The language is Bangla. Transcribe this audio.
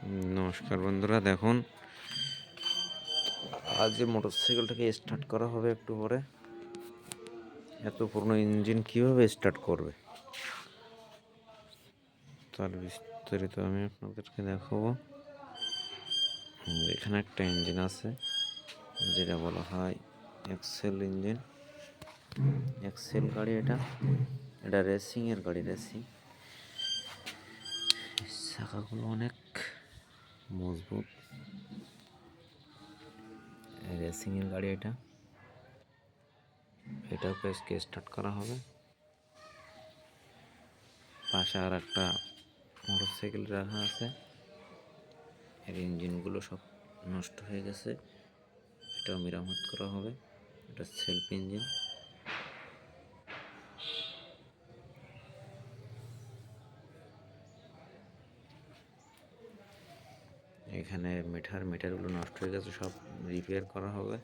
নমস্কার বন্ধুরা, দেখুন আজ যে মোটরসাইকেলটাকে স্টার্ট করা হবে একটু পরে। এত পুরনো ইঞ্জিন কিভাবে স্টার্ট করবে তার বিস্তারিত আমি আপনাদেরকে দেখাবো। এখানে একটা ইঞ্জিন আছে যেটা বলা হয় এক্সেল ইঞ্জিন, এক্সেল গাড়ি। এটা রেসিংয়ের গাড়ি। চাকাগুলো অনেক মজবুত। রেসিংয়ের গাড়ি এটাকে স্টার্ট করা হবে। পাশে আর একটা মোটরসাইকেল রাখা আছে। এর ইঞ্জিনগুলো সব নষ্ট হয়ে গেছে, এটাও মেরামত করা হবে। এটা সেলফ ইঞ্জিন। এখানে মিটারগুলো নষ্ট হয়ে গেছে, সব রিপেয়ার করা হবে।